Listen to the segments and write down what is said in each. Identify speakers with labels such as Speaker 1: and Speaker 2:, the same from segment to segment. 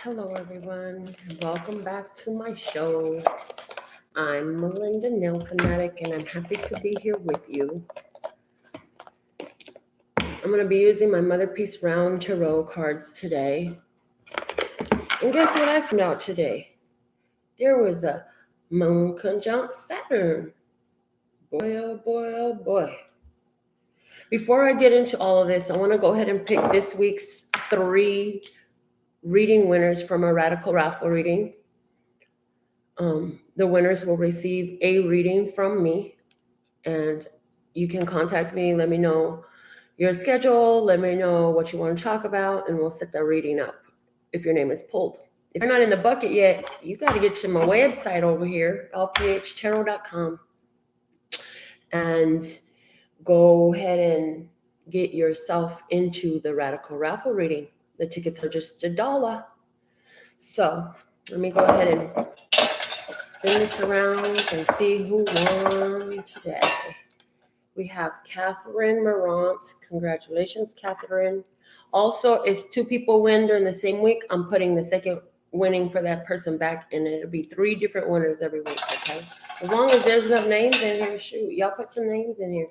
Speaker 1: Hello, everyone. Welcome back to my show. I'm Melinda, NailFanatic, and I'm happy to be here with you. I'm going to be using my Mother Peace Round Tarot cards today. And guess what I found out today? There was a Moon conjunct Saturn. Boy, oh boy, oh boy. Before I get into all of this, I want to go ahead and pick this week's 3 reading winners from a Radical Raffle reading. The winners will receive a reading from me, and you can contact me. Let me know your schedule. Let me know what you want to talk about, and we'll set the reading up if your name is pulled. If you're not in the bucket yet, you got to get to my website over here, lphtarot.com, and go ahead and get yourself into the Radical Raffle reading. The tickets are just $1. So let me go ahead and spin this around and see who won today. We have Catherine Morant. Congratulations, Catherine. Also, if 2 people win during the same week, I'm putting the second winning for that person back, and it'll be 3 different winners every week, okay? As long as there's enough names in here, shoot, y'all put some names in here.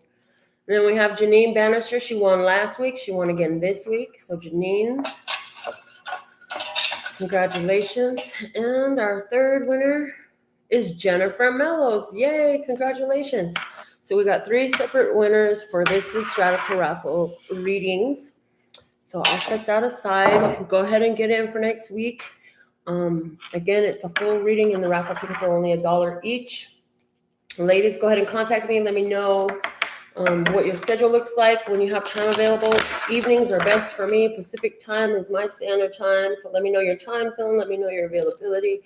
Speaker 1: And then we have Janine Bannister. She won last week. She won again this week. So Janine, congratulations. And our 3rd winner is Jennifer Mellows. Yay, congratulations. So we got 3 separate winners for this week's Radical Raffle readings. So I'll set that aside. Go ahead and get in for next week. Again, it's a full reading, and the raffle tickets are only $1 each. Ladies, go ahead and contact me and let me know what your schedule looks like when you have time available. Evenings are best for me. Pacific time is my standard time. So let me know your time zone. Let me know your availability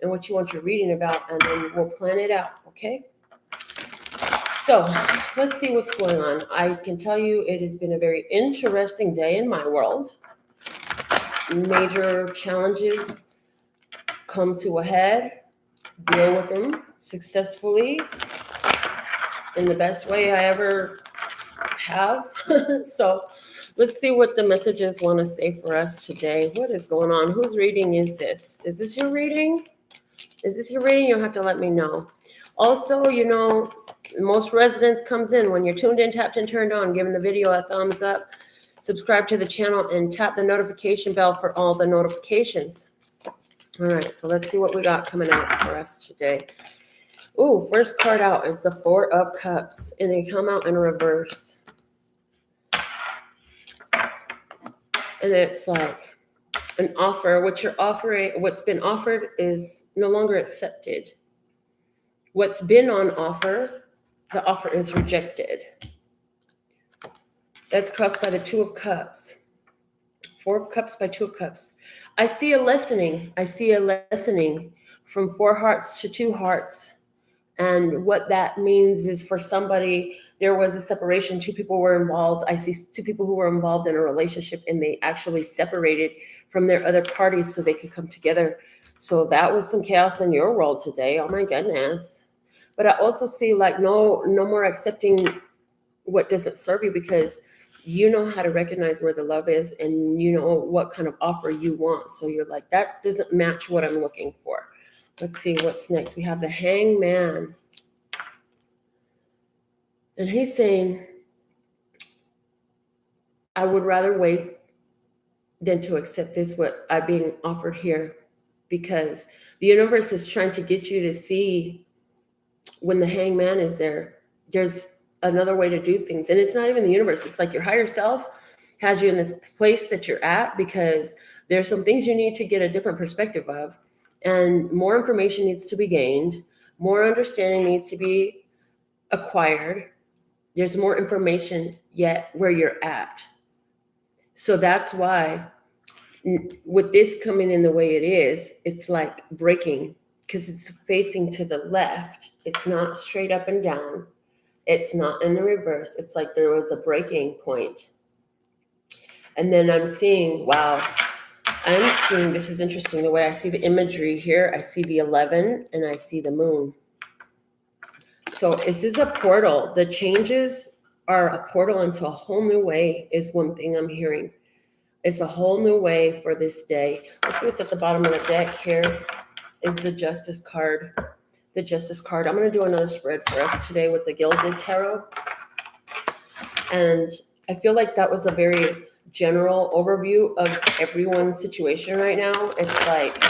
Speaker 1: and what you want your reading about, and then we'll plan it out, okay? So let's see what's going on. I can tell you it has been a very interesting day in my world. Major challenges come to a head. Deal with them successfully in the best way I ever have. So let's see what the messages want to say for us today. What is going on? Whose reading is this? Is this your reading? Is this your reading? You'll have to let me know. Also, you know, most resonance comes in when you're tuned in, tapped, and turned on, giving the video a thumbs up, subscribe to the channel, and tap the notification bell for all the notifications. All right, so let's see what we got coming out for us today. Ooh, first card out is the 4 of Cups, and they come out in reverse. And it's like an offer. What you're offering, what's been offered is no longer accepted. What's been on offer, the offer is rejected. That's crossed by the 2 of Cups. 4 of Cups by 2 of Cups. I see a lessening. I see a lessening from 4 hearts to 2 hearts. And what that means is for somebody, there was a separation. 2 people were involved. I see 2 people who were involved in a relationship, and they actually separated from their other parties so they could come together. So that was some chaos in your world today. Oh my goodness. But I also see like no more accepting what doesn't serve you, because you know how to recognize where the love is, and you know what kind of offer you want. So you're like, that doesn't match what I'm looking for. Let's see what's next. We have the Hangman. And he's saying, I would rather wait than to accept this, what I'm being offered here, because the universe is trying to get you to see when the Hangman is there, there's another way to do things. And it's not even the universe. It's like your higher self has you in this place that you're at, because there's some things you need to get a different perspective of. And more information needs to be gained. More understanding needs to be acquired. There's more information yet where you're at. So that's why with this coming in the way it is, it's like breaking, because it's facing to the left. It's not straight up and down. It's not in the reverse. It's like there was a breaking point. And then I'm seeing, wow, I'm seeing, this is interesting, the way I see the imagery here. I see the 11 and I see the moon. So this is a portal. The changes are a portal into a whole new way is one thing I'm hearing. It's a whole new way for this day. Let's see what's at the bottom of the deck here is the Justice card. The Justice card. I'm going to do another spread for us today with the Gilded Tarot. And I feel like that was a very general overview of everyone's situation right now. It's like,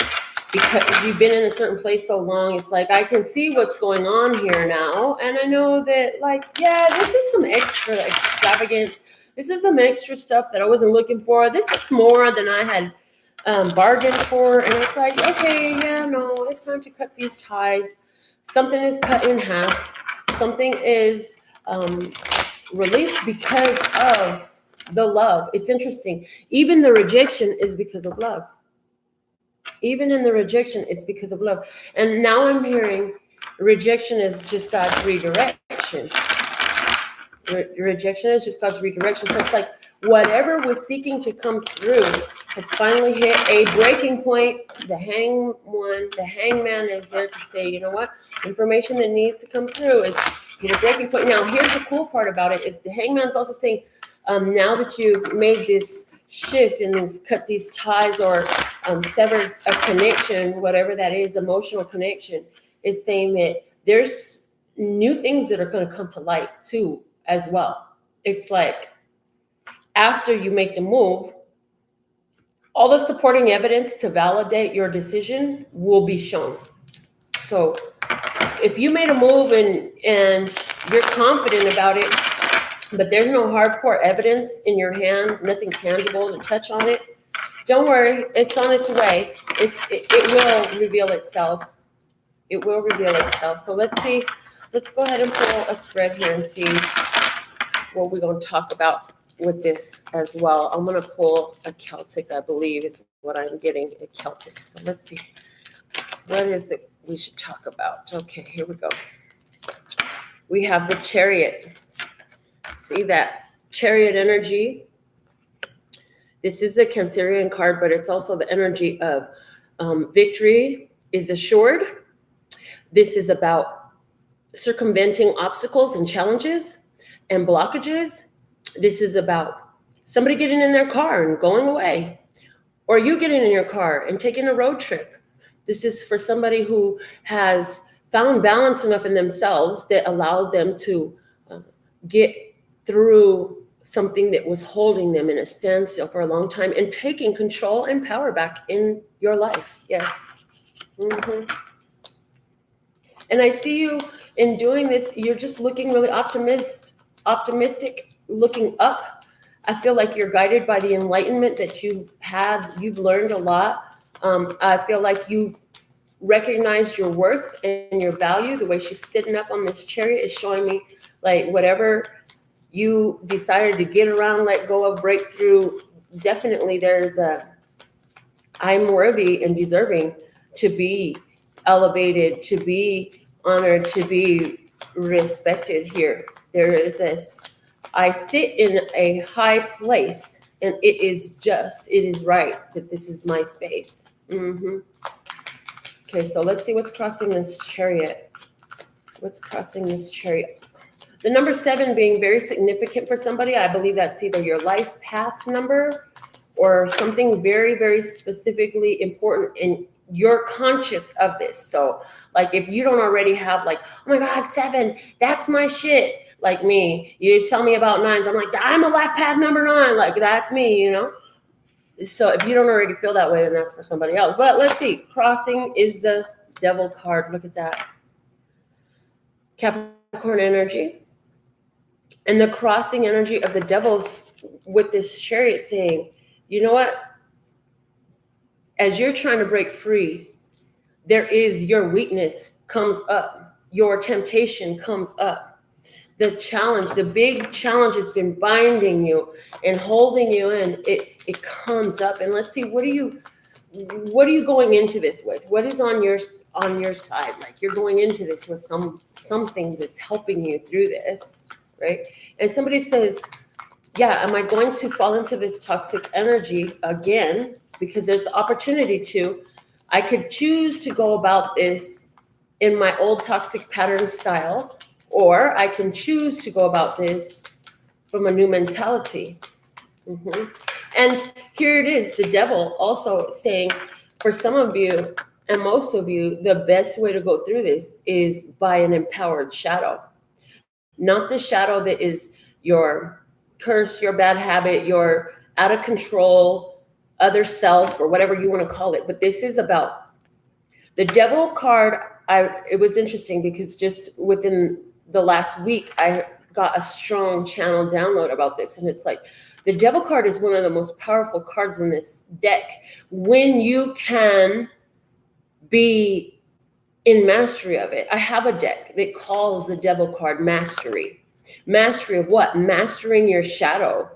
Speaker 1: because you've been in a certain place so long, it's like, I can see what's going on here now. And I know that, like, yeah, this is some extra extravagance. This is some extra stuff that I wasn't looking for. This is more than I had bargained for. And it's like, okay, yeah, no, it's time to cut these ties. Something is cut in half. Something is released because of the love. It's interesting. Even the rejection is because of love. Even in the rejection, it's because of love. And now I'm hearing rejection is just God's redirection. Rejection is just God's redirection. So it's like whatever was seeking to come through has finally hit a breaking point. The hangman is there to say, you know what? Information that needs to come through is hit a breaking point. Now, here's the cool part about it. If the hangman's also saying, now that you've made this shift and cut these ties or severed a connection, whatever that is, emotional connection, is saying that there's new things that are going to come to light too as well. It's like after you make the move, all the supporting evidence to validate your decision will be shown. So if you made a move and you're confident about it, but there's no hardcore evidence in your hand, nothing tangible to touch on it, don't worry, it's on its way. It will reveal itself. It will reveal itself. So let's see. Let's go ahead and pull a spread here and see what we're going to talk about with this as well. I'm going to pull a Celtic, I believe is what I'm getting, a Celtic. So let's see. What is it we should talk about? Okay, here we go. We have the Chariot. See that Chariot energy. This is a Cancerian card, but it's also the energy of victory is assured. This is about circumventing obstacles and challenges and blockages. This is about somebody getting in their car and going away, or you getting in your car and taking a road trip. This is for somebody who has found balance enough in themselves that allowed them to get through something that was holding them in a standstill for a long time and taking control and power back in your life. Yes. Mm-hmm. And I see you in doing this. You're just looking really optimistic, looking up. I feel like you're guided by the enlightenment that you've had. You've learned a lot. I feel like you've recognized your worth and your value. The way she's sitting up on this chariot is showing me like whatever you decided to get around, let go of, break through. Definitely there's I'm worthy and deserving to be elevated, to be honored, to be respected here. There is this, I sit in a high place and it is right that this is my space. Mm-hmm. Okay, so let's see what's crossing this chariot. What's crossing this chariot? The number 7 being very significant for somebody. I believe that's either your life path number or something very, very specifically important, and you're conscious of this. So like if you don't already have like, oh my God, 7, that's my shit. Like me, you tell me about 9s. I'm like, I'm a life path number 9. Like that's me, you know? So if you don't already feel that way, then that's for somebody else. But let's see. Crossing is the Devil card. Look at that. Capricorn energy. And the crossing energy of the Devil's with this chariot saying, you know what? As you're trying to break free, there is your weakness comes up. Your temptation comes up. The challenge, the big challenge has been binding you and holding you in. It comes up, and let's see, what are you going into this with? What is on your side? Like you're going into this with something that's helping you through this, right? And somebody says, yeah, am I going to fall into this toxic energy again? Because there's opportunity to. I could choose to go about this in my old toxic pattern style, or I can choose to go about this from a new mentality. And here it is, the devil also saying, for some of you and most of you, the best way to go through this is by an empowered shadow. Not the shadow that is your curse, your bad habit, your out of control, other self, or whatever you want to call it. But this is about the devil card. It was interesting because just within the last week, I got a strong channel download about this. And it's like, the devil card is one of the most powerful cards in this deck. When you can be in mastery of it. I have a deck that calls the devil card mastery. Mastery of what? Mastering your shadow.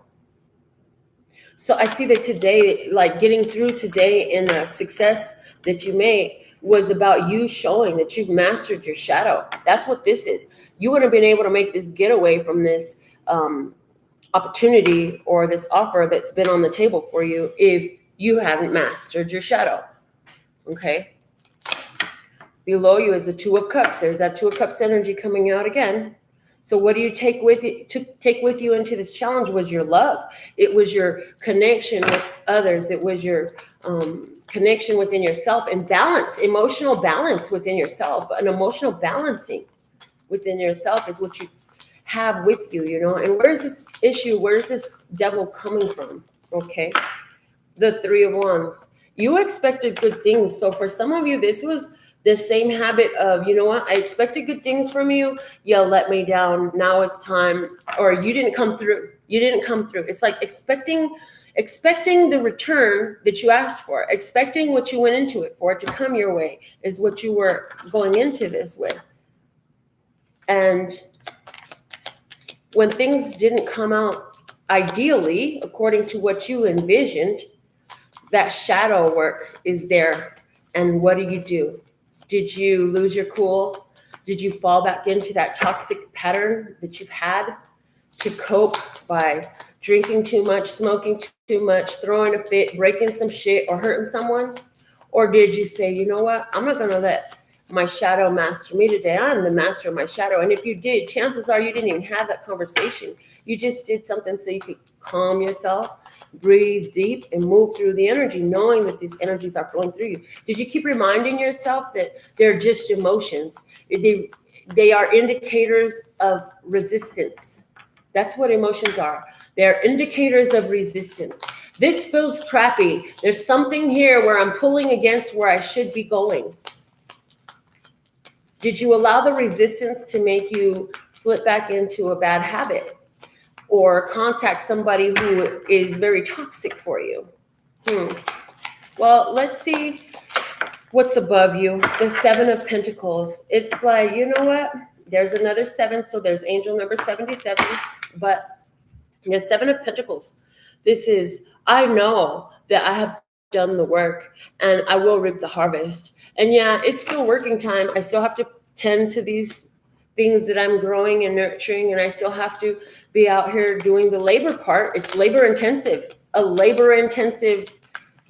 Speaker 1: So I see that today, like getting through today in the success that you made was about you showing that you've mastered your shadow. That's what this is. You wouldn't have been able to make this getaway from this opportunity or this offer that's been on the table for you if you haven't mastered your shadow. Okay. Below you is the Two of Cups. There's that Two of Cups energy coming out again. So what do you take with you into this challenge was your love. It was your connection with others. It was your connection within yourself and balance, emotional balance within yourself. An emotional balancing within yourself is what you have with you, you know. And where's this issue? Where's this devil coming from? Okay. The Three of Wands. You expected good things. So for some of you, this was the same habit of, you know what, I expected good things from you. You let me down. Now it's time. Or you didn't come through. You didn't come through. It's like expecting the return that you asked for, expecting what you went into it for to come your way is what you were going into this with. And when things didn't come out ideally, according to what you envisioned, that shadow work is there. And what do? Did you lose your cool? Did you fall back into that toxic pattern that you've had to cope by drinking too much, smoking too much, throwing a fit, breaking some shit, or hurting someone? Or did you say, you know what? I'm not going to let my shadow master me today. I'm the master of my shadow. And if you did, chances are you didn't even have that conversation. You just did something so you could calm yourself, breathe deep, and move through the energy, knowing that these energies are flowing through you. Did you keep reminding yourself that they're just emotions? They are indicators of resistance. That's what emotions are. They're indicators of resistance. This feels crappy. There's something here where I'm pulling against where I should be going. Did you allow the resistance to make you slip back into a bad habit? Or contact somebody who is very toxic for you? Well, let's see what's above you. The Seven of Pentacles. It's like, you know what? There's another seven, so there's angel number 77. But the Seven of Pentacles. This is, I know that I have done the work and I will reap the harvest. And yeah, it's still working time. I still have to tend to these things that I'm growing and nurturing, and I still have to be out here doing the labor part. It's labor intensive, a labor intensive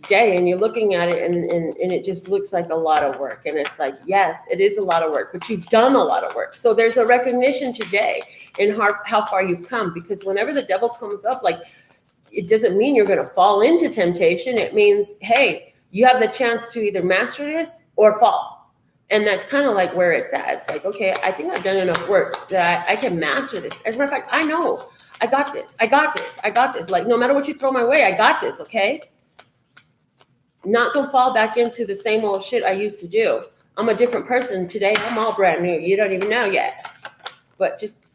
Speaker 1: day, and you're looking at it and it just looks like a lot of work. And it's like, yes, it is a lot of work, but you've done a lot of work. So there's a recognition today in how far you've come, because whenever the devil comes up, like, it doesn't mean you're going to fall into temptation. It means, hey, you have the chance to either master this or fall. And that's kind of like where it's at. It's like, okay, I think I've done enough work that I can master this. As a matter of fact, I know I got this. I got this. I got this. Like, no matter what you throw my way, I got this. Okay. Not gonna fall back into the same old shit I used to do. I'm a different person today. I'm all brand new. You don't even know yet. But just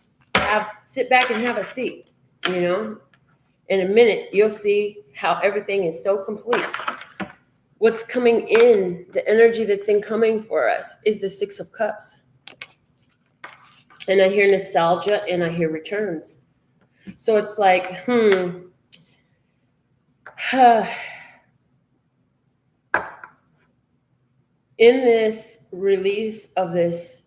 Speaker 1: sit back and have a seat. You know, in a minute, you'll see how everything is so complete. What's coming in, the energy that's incoming for us is the Six of Cups. And I hear nostalgia and I hear returns. So it's like, in this release of this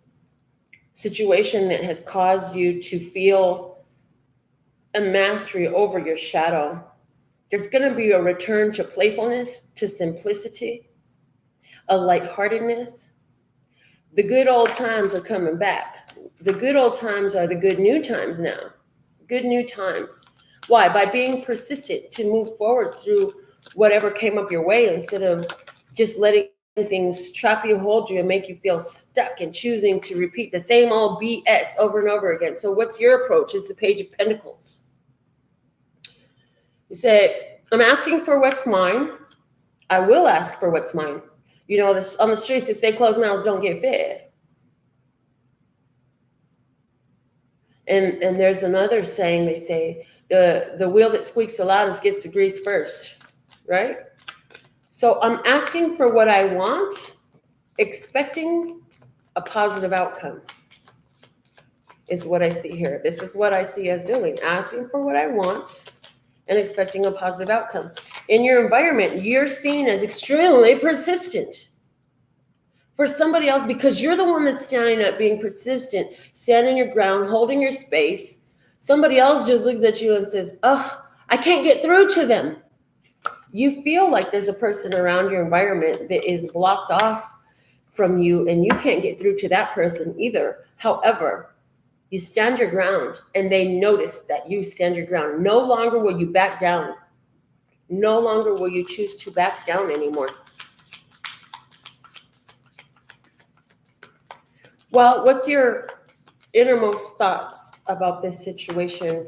Speaker 1: situation that has caused you to feel a mastery over your shadow, there's going to be a return to playfulness, to simplicity, a lightheartedness. The good old times are coming back. The good old times are the good new times now. Good new times. Why? By being persistent to move forward through whatever came up your way instead of just letting things trap you, hold you, and make you feel stuck and choosing to repeat the same old BS over and over again. So what's your approach? It's the Page of Pentacles. You say, I'm asking for what's mine. I will ask for what's mine. You know, this, on the streets, they say closed mouths don't get fed. And there's another saying, they say, the wheel that squeaks the loudest gets the grease first, right? So I'm asking for what I want, expecting a positive outcome is what I see here. This is what I see as doing, asking for what I want and expecting a positive outcome. In your environment, you're seen as extremely persistent for somebody else because you're the one that's standing up, being persistent, standing your ground, holding your space. Somebody else just looks at you and says, oh, I can't get through to them. You feel like there's a person around your environment that is blocked off from you and you can't get through to that person either. However, you stand your ground and they notice that you stand your ground. No longer will you back down. No longer will you choose to back down anymore. Well, what's your innermost thoughts about this situation,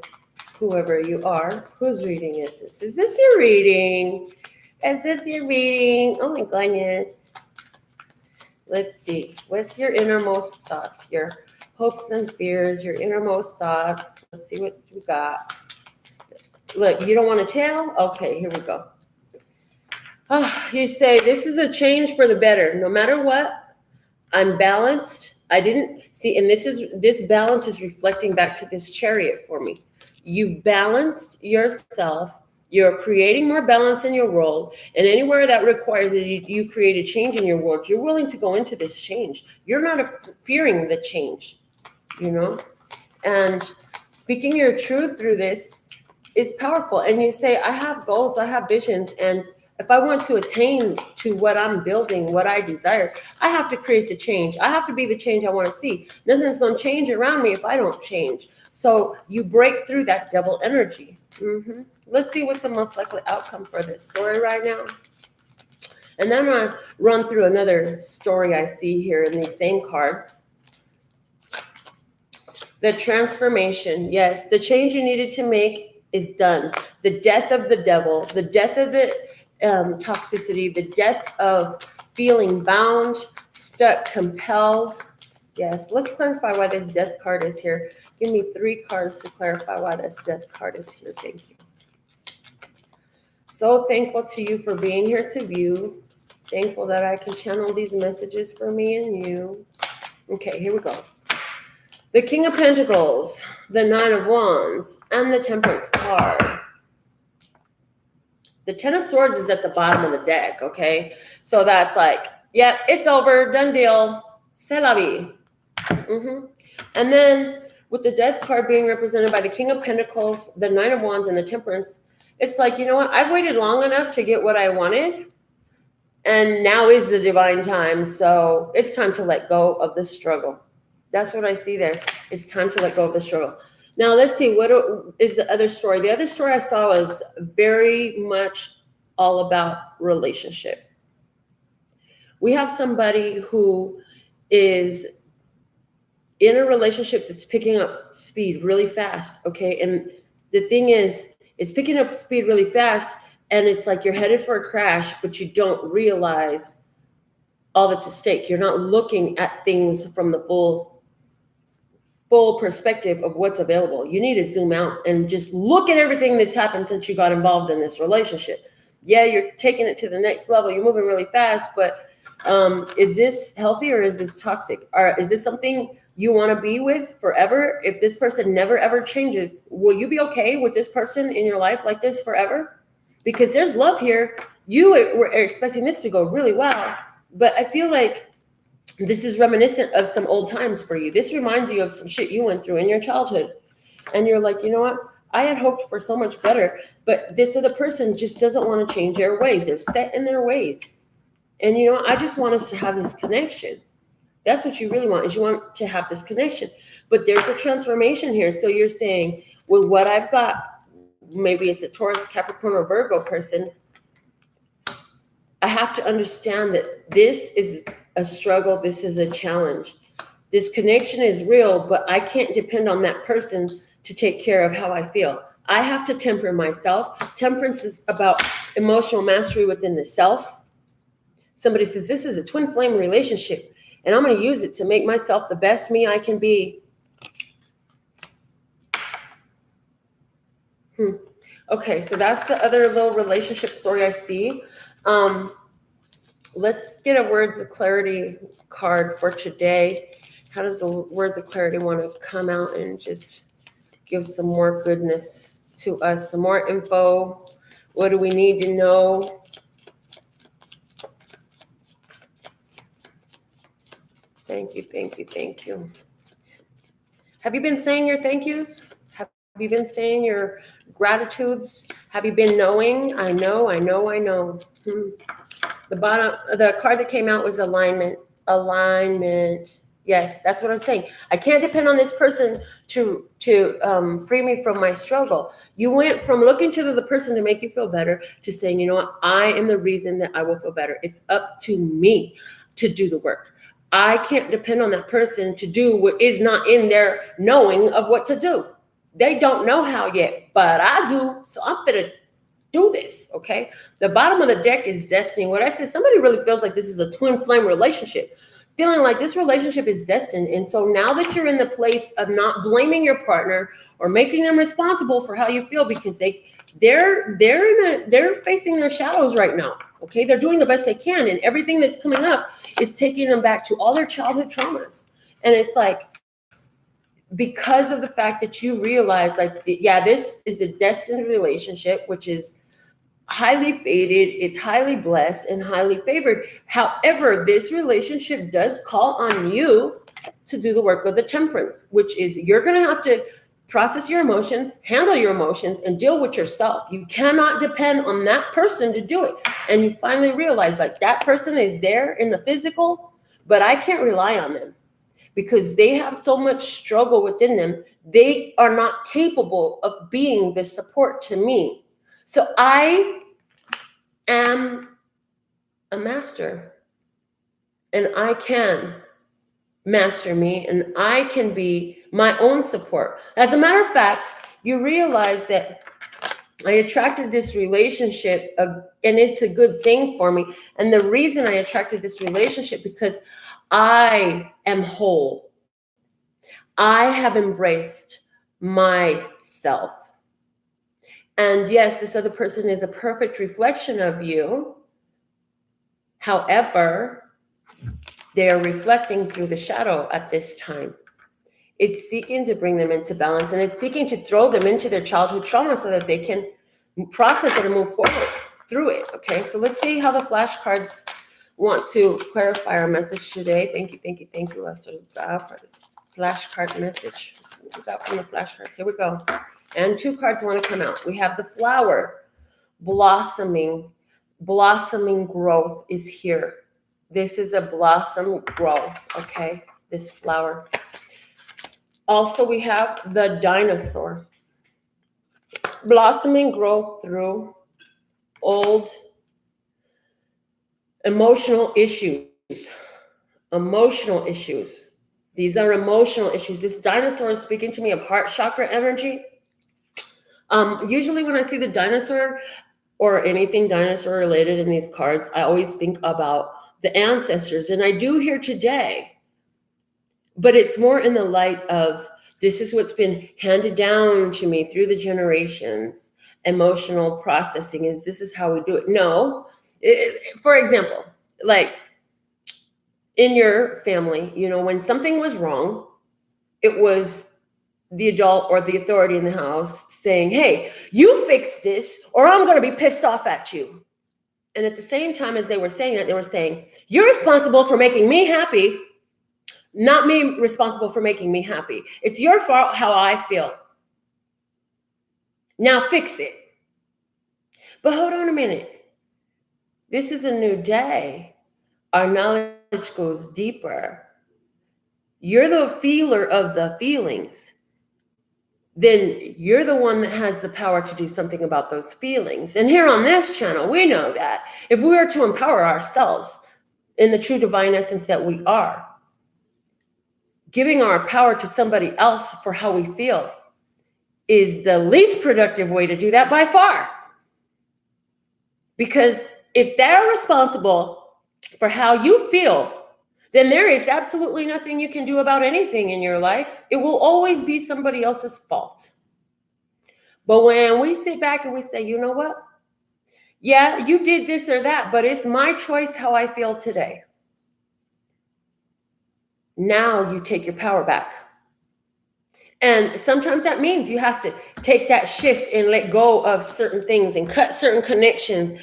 Speaker 1: whoever you are? Whose reading is this? Is this your reading? Is this your reading? Oh my goodness. Let's see. What's your innermost thoughts? Your hopes and fears, your innermost thoughts. Let's see what you got. Look, you don't want to tell? Okay, here we go. You say, this is a change for the better. No matter what, I'm balanced. I didn't see, and this balance is reflecting back to this Chariot for me. You've balanced yourself. You're creating more balance in your world, and anywhere that requires that you create a change in your world, you're willing to go into this change. You're not fearing the change, you know? And speaking your truth through this is powerful. And you say, I have goals, I have visions, and if I want to attain to what I'm building, what I desire, I have to create the change. I have to be the change I want to see. Nothing's going to change around me if I don't change. So you break through that double energy. Let's see what's the most likely outcome for this story right now. And then I'm going to run through another story I see here in these same cards. The transformation. Yes, the change you needed to make is done. The death of the devil, the death of the toxicity, the death of feeling bound, stuck, compelled. Yes, let's clarify why this death card is here. Give me 3 cards to clarify why this death card is here. Thank you. So thankful to you for being here to view. Thankful that I can channel these messages for me and you. Okay, here we go. The King of Pentacles, the 9 of Wands, and the Temperance card. The 10 of Swords is at the bottom of the deck, okay? So that's like, yep, it's over, done deal, c'est la vie. And then with the Death card being represented by the King of Pentacles, the 9 of Wands, and the Temperance, it's like, you know what? I've waited long enough to get what I wanted, and now is the divine time. So it's time to let go of the struggle. That's what I see there. It's time to let go of the struggle. Now, let's see, what is the other story? The other story I saw was very much all about relationship. We have somebody who is in a relationship that's picking up speed really fast, okay? And the thing is, it's picking up speed really fast, and it's like you're headed for a crash, but you don't realize all that's at stake. You're not looking at things from the full perspective of what's available. You need to zoom out and just look at everything that's happened since you got involved in this relationship. Yeah, you're taking it to the next level. You're moving really fast, but is this healthy or is this toxic? Or is this something you want to be with forever? If this person never ever changes, will you be okay with this person in your life like this forever? Because there's love here. You were expecting this to go really well, but I feel like this is reminiscent of some old times for you. This reminds you of some shit you went through in your childhood. And you're like, you know what? I had hoped for so much better, but this other person just doesn't want to change their ways. They're set in their ways. And you know, I just want us to have this connection. That's what you really want, is you want to have this connection. But there's a transformation here. So you're saying, with what I've got, maybe it's a Taurus, Capricorn, or Virgo person, I have to understand that this is a struggle. This is a challenge. This connection is real, but I can't depend on that person to take care of how I feel. I have to temper myself. Temperance is about emotional mastery within the self. Somebody says, this is a twin flame relationship, and I'm going to use it to make myself the best me I can be. Okay, so that's the other little relationship story I see. Let's get a words of clarity card for today. How does the words of clarity want to come out and just give some more goodness to us, some more info? What do we need to know? Thank you, thank you, thank you. Have you been saying your thank yous? Have you been saying your gratitudes? Have you been knowing? I know. The bottom, the card that came out was alignment. Alignment. Yes, that's what I'm saying. I can't depend on this person to free me from my struggle. You went from looking to the person to make you feel better to saying, you know what, I am the reason that I will feel better. It's up to me to do the work. I can't depend on that person to do what is not in their knowing of what to do. They don't know how yet, but I do. So I'm gonna do this, okay? The bottom of the deck is destiny. What I said, somebody really feels like this is a twin flame relationship, feeling like this relationship is destined. And so now that you're in the place of not blaming your partner or making them responsible for how you feel, because they're facing their shadows right now, okay? They're doing the best they can, and everything that's coming up is taking them back to all their childhood traumas. And it's like, because of the fact that you realize, like, yeah, this is a destined relationship, which is highly fated, it's highly blessed and highly favored. However, this relationship does call on you to do the work of the temperance, which is you're going to have to process your emotions, handle your emotions, and deal with yourself. You cannot depend on that person to do it. And you finally realize, like, that person is there in the physical, but I can't rely on them because they have so much struggle within them. They are not capable of being the support to me. So I am a master, and I can master me, and I can be my own support. As a matter of fact, you realize that I attracted this relationship, and it's a good thing for me. And the reason I attracted this relationship, because I am whole. I have embraced myself. And yes, this other person is a perfect reflection of you. However, they are reflecting through the shadow at this time. It's seeking to bring them into balance, and it's seeking to throw them into their childhood trauma so that they can process it and move forward through it. Okay, so let's see how the flashcards want to clarify our message today. Thank you, Lester, for this flashcard message. What we got from the flashcards? Here we go. And two cards want to come out. We have the flower, blossoming growth is here. This is a blossom growth, okay? This flower. Also, we have the dinosaur. Blossoming growth through old emotional issues. Emotional issues. These are emotional issues. This dinosaur is speaking to me of heart chakra energy. Usually when I see the dinosaur or anything dinosaur related in these cards, I always think about the ancestors, and I do here today, but it's more in the light of this is what's been handed down to me through the generations. Emotional processing is this is how we do it. No, for example, like in your family, you know, when something was wrong, it was the adult or the authority in the house saying, hey, you fix this or I'm going to be pissed off at you. And at the same time as they were saying that, they were saying, you're responsible for making me happy, not me responsible for making me happy. It's your fault how I feel. Now fix it. But hold on a minute. This is a new day. Our knowledge goes deeper. You're the feeler of the feelings. then you're the one that has the power to do something about those feelings. And here on this channel, we know that if we are to empower ourselves in the true divine essence that we are, giving our power to somebody else for how we feel is the least productive way to do that by far. Because if they're responsible for how you feel, then there is absolutely nothing you can do about anything in your life. It will always be somebody else's fault. But when we sit back and we say, you know what? Yeah, you did this or that, but it's my choice how I feel today. Now you take your power back. And sometimes that means you have to take that shift and let go of certain things and cut certain connections.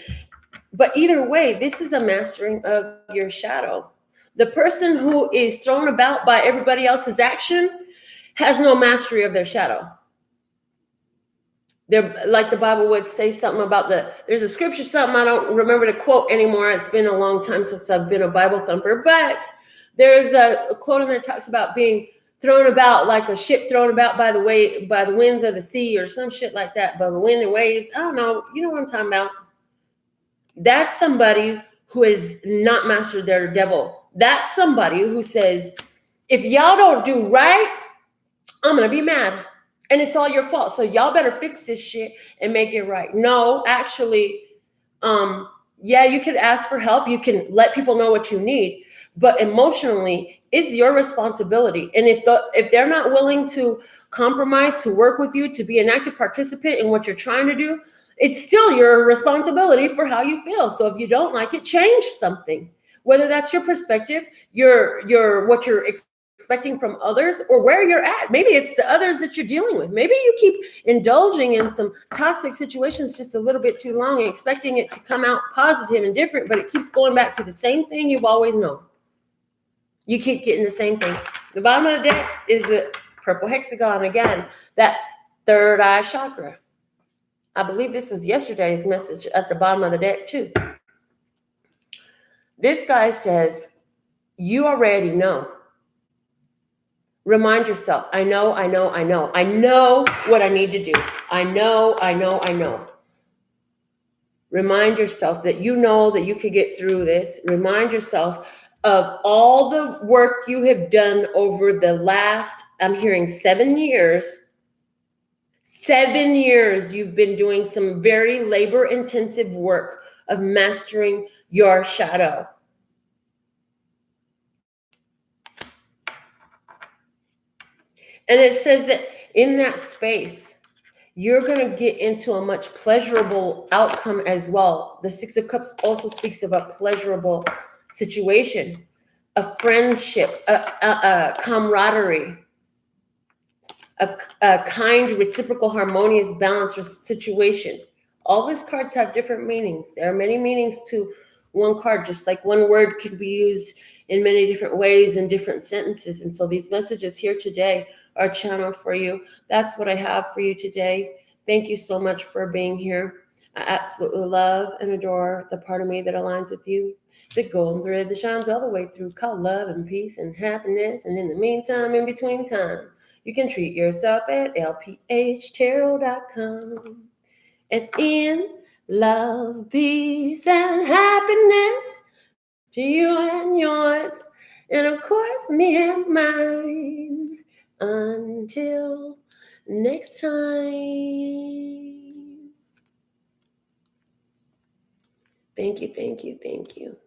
Speaker 1: But either way, this is a mastering of your shadow. The person who is thrown about by everybody else's action has no mastery of their shadow. They're, like the Bible would say something about there's a scripture, something I don't remember to quote anymore. It's been a long time since I've been a Bible thumper, but there's a quote in there that talks about being thrown about like a ship thrown about by the winds of the sea or some shit like that, by the wind and waves. I don't know. You know what I'm talking about? That's somebody who has not mastered their devil. That's somebody who says, if y'all don't do right, I'm going to be mad. And it's all your fault. So y'all better fix this shit and make it right. No, actually, yeah, you can ask for help. You can let people know what you need. But emotionally, it's your responsibility. And if they're not willing to compromise, to work with you, to be an active participant in what you're trying to do, it's still your responsibility for how you feel. So if you don't like it, change something. Whether that's your perspective, what you're expecting from others, or where you're at. Maybe it's the others that you're dealing with. Maybe you keep indulging in some toxic situations just a little bit too long and expecting it to come out positive and different, but it keeps going back to the same thing you've always known. You keep getting the same thing. The bottom of the deck is the purple hexagon again, that third eye chakra. I believe this was yesterday's message at the bottom of the deck too. This guy says, you already know. Remind yourself, I know. I know what I need to do. I know. Remind yourself that you know that you could get through this. Remind yourself of all the work you have done over the last, I'm hearing 7 years. 7 years you've been doing some very labor-intensive work of mastering your shadow. And it says that in that space, you're going to get into a much pleasurable outcome as well. The Six of Cups also speaks of a pleasurable situation, a friendship, a camaraderie, a kind, reciprocal, harmonious, balanced situation. All these cards have different meanings. There are many meanings to one card, just like one word can be used in many different ways in different sentences. And so these messages here today are channeled for you. That's what I have for you today. Thank you so much for being here. I absolutely love and adore the part of me that aligns with you. The golden thread that shines all the way through, called love and peace and happiness. And in the meantime, in between time, you can treat yourself at lphtarot.com. It's in love, peace, and happiness to you and yours, and of course, me and mine. Until next time. Thank you.